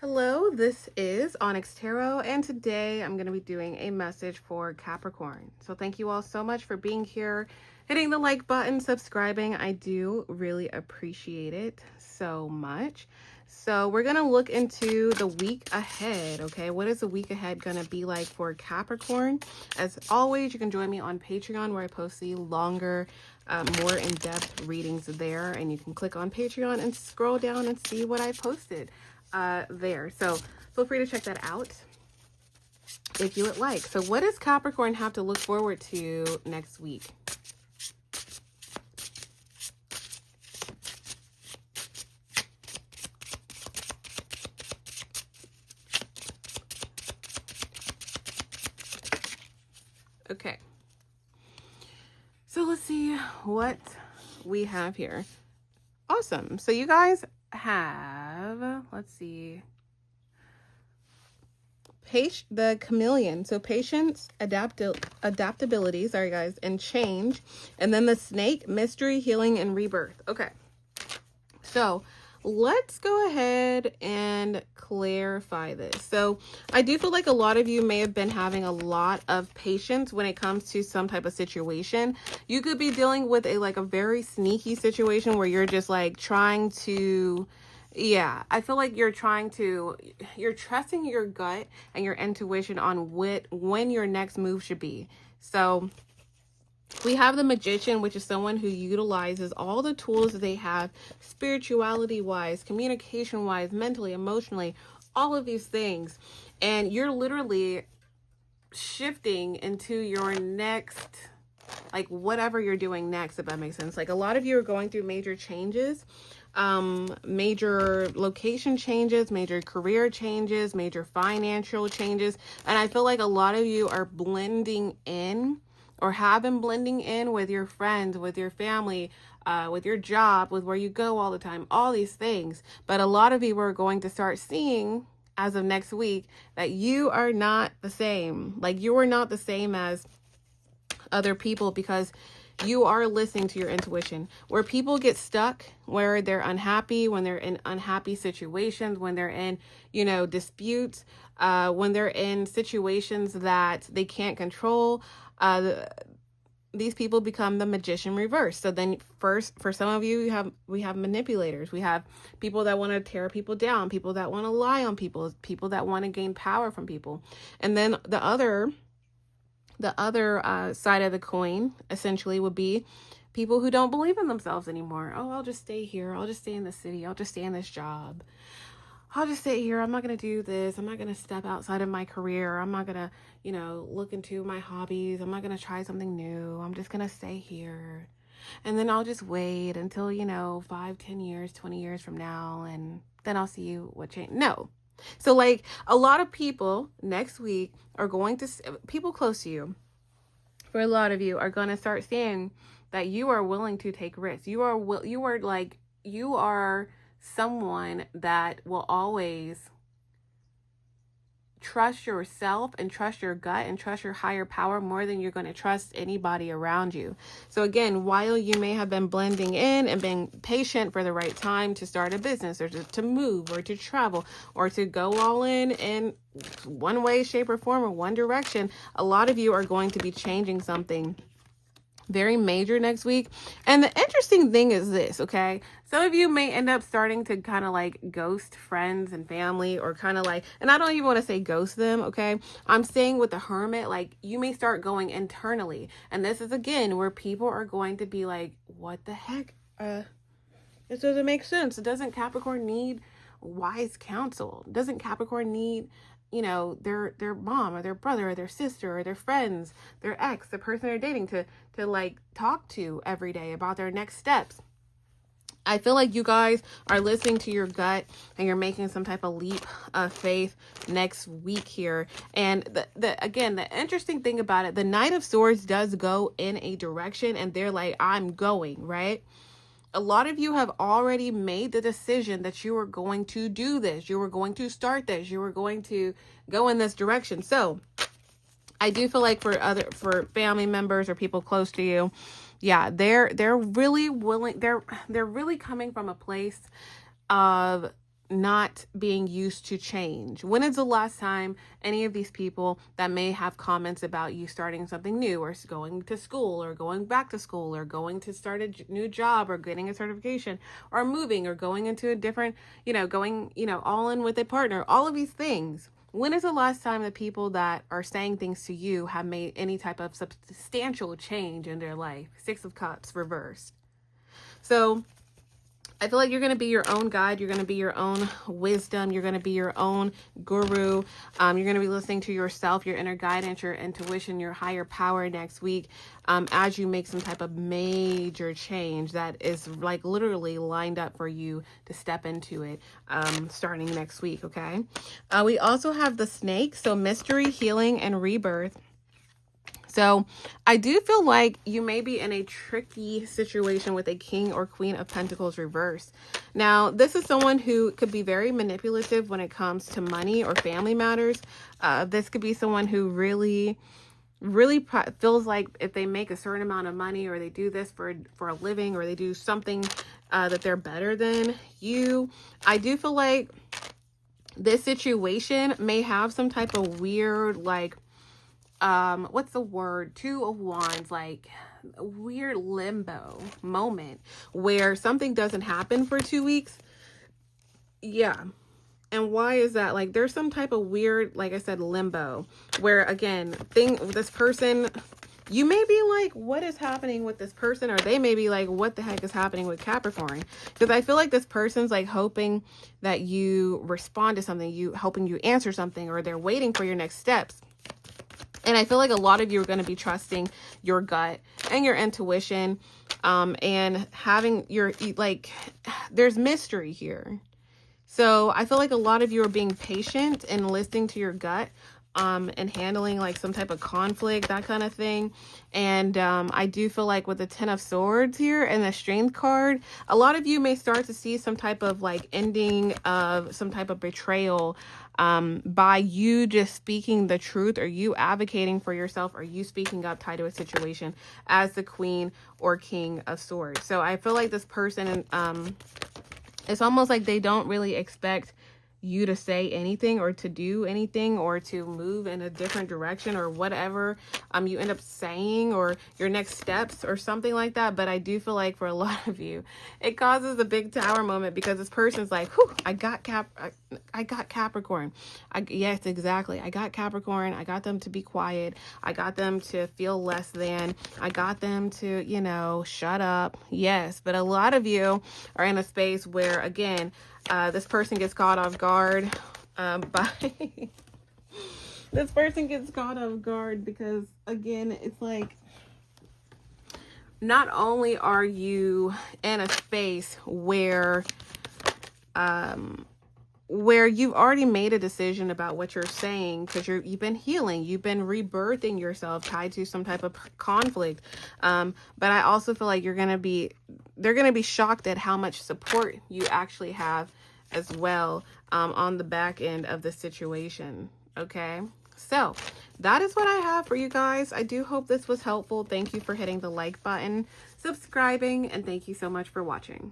Hello, this is Onyx Tarot, and today I'm going to be doing a message for Capricorn. So thank you all so much for being here, hitting the like button, subscribing. I do really appreciate it so much. So we're going to look into the week ahead, okay? What is the week ahead going to be like for Capricorn? As always, you can join me on Patreon where I post the longer, more in-depth readings there, and you can click on Patreon and scroll down and see what I posted there. So feel free to check that out if you would like. So what does Capricorn have to look forward to next week? Okay. So let's see what we have here. Awesome. So you guys have, let's see, the chameleon. So patience, adaptability, sorry guys, and change. And then the snake, mystery, healing, and rebirth. Okay. So let's go ahead and clarify this. So I do feel like a lot of you may have been having a lot of patience when it comes to some type of situation. You could be dealing with a very sneaky situation where you're just like trying to, I feel like you're trusting your gut and your intuition on when your next move should be. So we have the magician, which is someone who utilizes all the tools that they have, spirituality-wise, communication-wise, mentally, emotionally, all of these things. And you're literally shifting into your next, like whatever you're doing next, if that makes sense. Like a lot of you are going through major changes, major location changes, major career changes, major financial changes. And I feel like a lot of you are blending in or have been blending in with your friends, with your family, with your job, with where you go all the time, all these things. But a lot of you are going to start seeing as of next week that you are not the same. Like you are not the same as other people because you are listening to your intuition. Where people get stuck, where they're unhappy, when they're in unhappy situations, when they're in, disputes, when they're in situations that they can't control, these people become the magician reverse. So then first, for some of you, we have manipulators. We have people that want to tear people down, people that want to lie on people, people that want to gain power from people. And then the other side of the coin essentially would be people who don't believe in themselves anymore. Oh, I'll just stay here. I'll just stay in the city. I'll just stay in this job. I'll just stay here. I'm not going to do this. I'm not going to step outside of my career. I'm not going to, look into my hobbies. I'm not going to try something new. I'm just going to stay here. And then I'll just wait until, 5, 10 years, 20 years from now. And then I'll see what change. No. So like a lot of people next week are going to, people close to you, for a lot of you are going to start seeing that you are willing to take risks. You are someone that will always trust yourself and trust your gut and trust your higher power more than you're going to trust anybody around you. So again, while you may have been blending in and being patient for the right time to start a business or to move or to travel or to go all in one way, shape, or form or one direction, a lot of you are going to be changing something very major next week. And the interesting thing is this, okay? Some of you may end up starting to kind of like ghost friends and family or kind of like, and I don't even want to say ghost them, okay? I'm saying with the hermit, like you may start going internally. And this is again where people are going to be like, what the heck? This doesn't make sense. Doesn't Capricorn need wise counsel? Doesn't Capricorn need their mom or their brother or their sister or their friends, their ex, the person they're dating to like talk to every day about their next steps? I feel like you guys are listening to your gut and you're making some type of leap of faith next week here. And the interesting thing about it, the Knight of Swords does go in a direction and they're like, I'm going, right? A lot of you have already made the decision that you are going to do this. You were going to start this. You were going to go in this direction. So I do feel like for family members or people close to you, they're really willing. They're really coming from a place of not being used to change. When is the last time any of these people that may have comments about you starting something new, or going to school, or going back to school, or going to start a new job, or getting a certification, or moving, or going into a different, going, all in with a partner, all of these things. When is the last time the people that are saying things to you have made any type of substantial change in their life? Six of Cups reversed. So I feel like you're going to be your own guide. You're going to be your own wisdom. You're going to be your own guru. You're going to be listening to yourself, your inner guidance, your intuition, your higher power next week, as you make some type of major change that is like literally lined up for you to step into it, starting next week. Okay. We also have the snake. So mystery, healing, and rebirth. So I do feel like you may be in a tricky situation with a King or Queen of Pentacles reversed. Now, this is someone who could be very manipulative when it comes to money or family matters. This could be someone who really feels like if they make a certain amount of money, or they do this for a living, or they do something that they're better than you. I do feel like this situation may have some type of weird, like, what's the word? 2 of Wands, like a weird limbo moment where something doesn't happen for 2 weeks. Yeah. And why is that? Like, there's some type of weird, like I said, limbo where, again, this person, you may be like, what is happening with this person? Or they may be like, what the heck is happening with Capricorn? Because I feel like this person's like hoping that you respond to something, hoping you answer something, or they're waiting for your next steps. And I feel like a lot of you are going to be trusting your gut and your intuition, and having there's mystery here. So I feel like a lot of you are being patient and listening to your gut, and handling like some type of conflict, that kind of thing. And I do feel like with the 10 of Swords here and the Strength card, a lot of you may start to see some type of like ending of some type of betrayal, by you just speaking the truth, or you advocating for yourself, or you speaking up tied to a situation as the Queen or King of Swords. So I feel like this person, it's almost like they don't really expect you to say anything, or to do anything, or to move in a different direction, or whatever you end up saying, or your next steps, or something like that. But I do feel like for a lot of you, it causes a big tower moment, because this person's like, whew, I got Capricorn. Yes, exactly. I got Capricorn. I got them to be quiet. I got them to feel less than. I got them to, shut up. Yes. But a lot of you are in a space where, again, this person gets caught off guard this person gets caught off guard because, again, it's like, not only are you in a space where you've already made a decision about what you're saying, because you've been healing, you've been rebirthing yourself tied to some type of conflict, but I also feel like they're going to be shocked at how much support you actually have as well, on the back end of the situation. Okay, so that is what I have for you guys. I do hope this was helpful. Thank you for hitting the like button, subscribing, and thank you so much for watching.